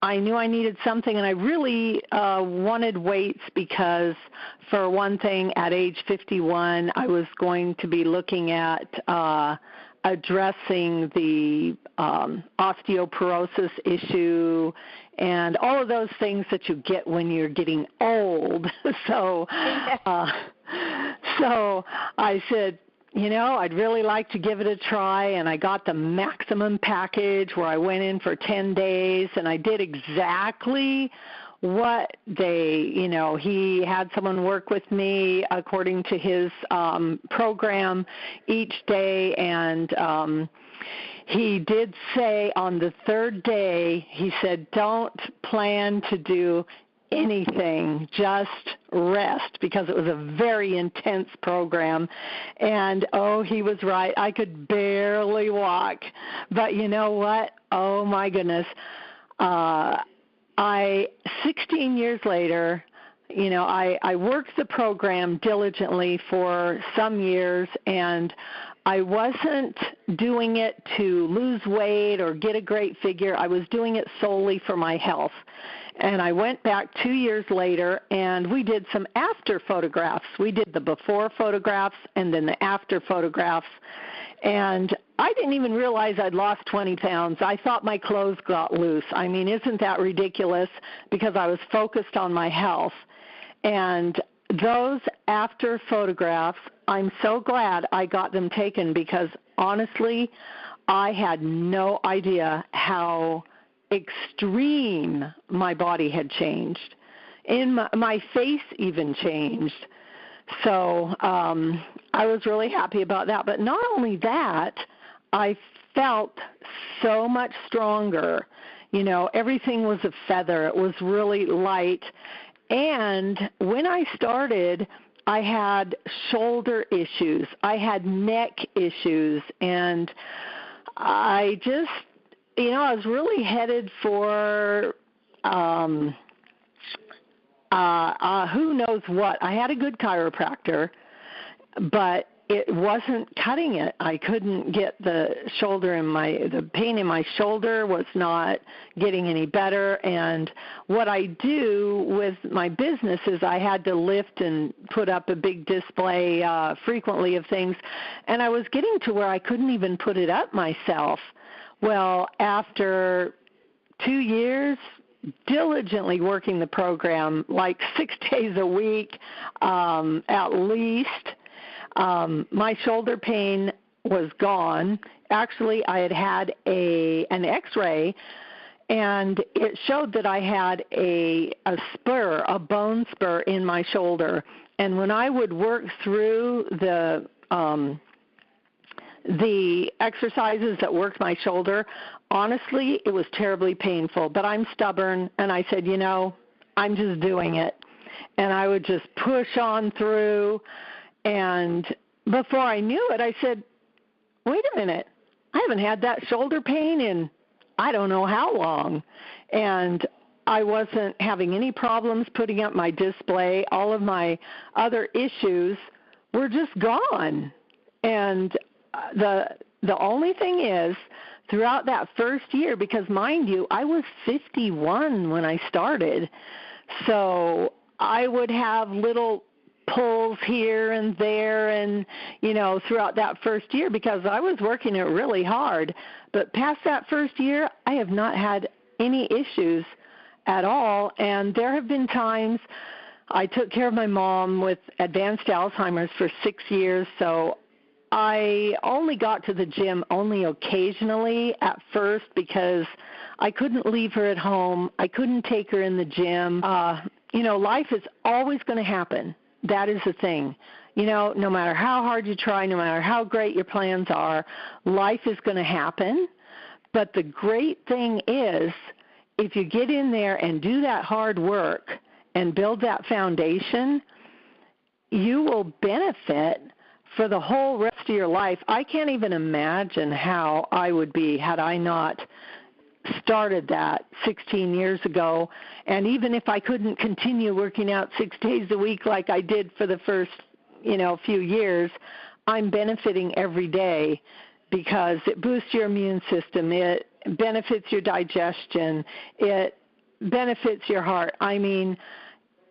I knew I needed something, and I really wanted weights because, for one thing, at age 51, I was going to be looking at addressing the osteoporosis issue and all of those things that you get when you're getting old. So I said, I'd really like to give it a try, and I got the maximum package where I went in for 10 days, and I did exactly what he had someone work with me according to his program each day, and he did say on the third day, he said, don't plan to do anything, just rest, because it was a very intense program. And he was right. I could barely walk. But you know what? Oh my goodness. 16 years later, I worked the program diligently for some years, and I wasn't doing it to lose weight or get a great figure. I was doing it solely for my health. And I went back 2 years later, and we did some after photographs. We did the before photographs and then the after photographs. And I didn't even realize I'd lost 20 pounds. I thought my clothes got loose. I mean, isn't that ridiculous? Because I was focused on my health. And those after photographs, I'm so glad I got them taken, because honestly, I had no idea how extreme my body had changed. And my face even changed. So I was really happy about that. But not only that, I felt so much stronger. Everything was a feather. It was really light. And when I started, I had shoulder issues. I had neck issues. And I just, I was really headed for who knows what. I had a good chiropractor, but it wasn't cutting it. I couldn't get the pain in my shoulder was not getting any better. And what I do with my business is I had to lift and put up a big display frequently of things, and I was getting to where I couldn't even put it up myself. Well, after 2 years, diligently working the program, like 6 days a week at least, my shoulder pain was gone. Actually, I had an X-ray, and it showed that I had a bone spur in my shoulder. And when I would work through the exercises that worked my shoulder, honestly, it was terribly painful. But I'm stubborn, and I said, I'm just doing it. And I would just push on through. And before I knew it, I said, wait a minute, I haven't had that shoulder pain in I don't know how long. And I wasn't having any problems putting up my display. All of my other issues were just gone. And the only thing is, throughout that first year, because mind you, I was 51 when I started, so I would have little pulls here and there and, throughout that first year, because I was working it really hard. But past that first year, I have not had any issues at all. And there have been times I took care of my mom with advanced Alzheimer's for 6 years, so I only got to the gym only occasionally at first because I couldn't leave her at home. I couldn't take her in the gym. Life is always going to happen. That is the thing. No matter how hard you try, no matter how great your plans are, life is going to happen. But the great thing is, if you get in there and do that hard work and build that foundation, you will benefit for the whole rest of your life. I can't even imagine how I would be had I not started that 16 years ago. And even if I couldn't continue working out 6 days a week like I did for the first, few years, I'm benefiting every day because it boosts your immune system. It benefits your digestion. It benefits your heart. I mean,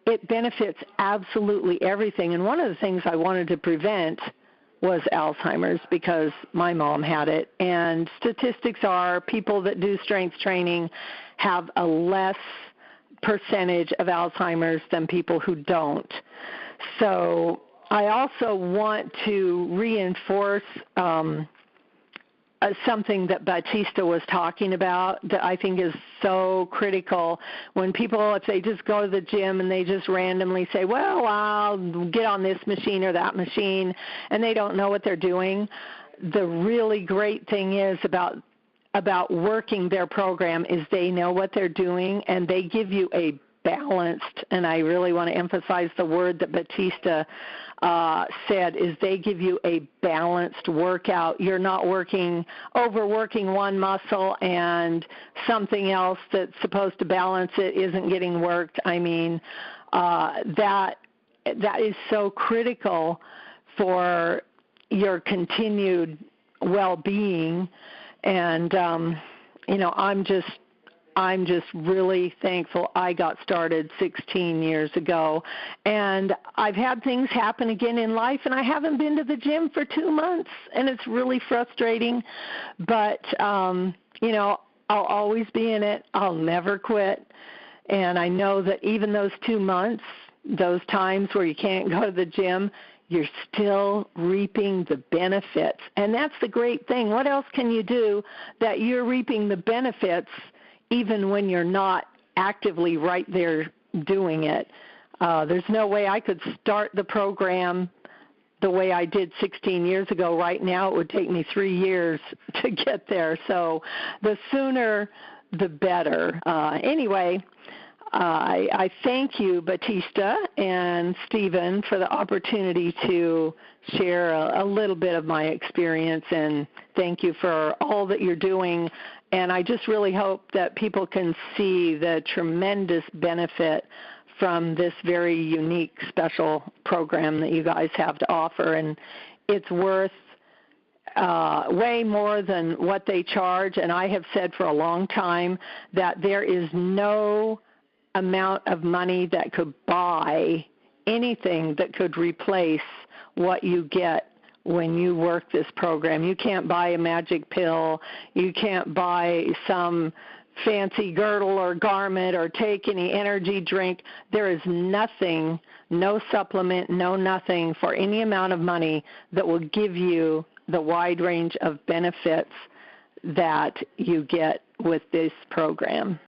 it benefits absolutely everything. And one of the things I wanted to prevent was Alzheimer's because my mom had it. And statistics are people that do strength training have a less percentage of Alzheimer's than people who don't. So I also want to reinforce something that Batista was talking about that I think is so critical. When people, if they just go to the gym and they just randomly say, well, I'll get on this machine or that machine, and they don't know what they're doing, the really great thing is about working their program is they know what they're doing, and they give you a balanced, and I really want to emphasize the word that Batista said, is they give you a balanced workout. You're not overworking one muscle and something else that's supposed to balance it isn't getting worked. I mean, that is so critical for your continued well-being. And, I'm just really thankful I got started 16 years ago. And I've had things happen again in life, and I haven't been to the gym for 2 months, and it's really frustrating. But, I'll always be in it. I'll never quit. And I know that even those 2 months, those times where you can't go to the gym, you're still reaping the benefits. And that's the great thing. What else can you do that you're reaping the benefits even when you're not actively right there doing it? There's no way I could start the program the way I did 16 years ago. Right now it would take me 3 years to get there. So the sooner the better. Anyway, I thank you, Batista and Stephen, for the opportunity to share a little bit of my experience, and thank you for all that you're doing. And I just really hope that people can see the tremendous benefit from this very unique, special program that you guys have to offer. And it's worth way more than what they charge. And I have said for a long time that there is no amount of money that could buy anything that could replace what you get when you work this program. You can't buy a magic pill. You can't buy some fancy girdle or garment or take any energy drink. There is nothing, no supplement, no nothing for any amount of money that will give you the wide range of benefits that you get with this program.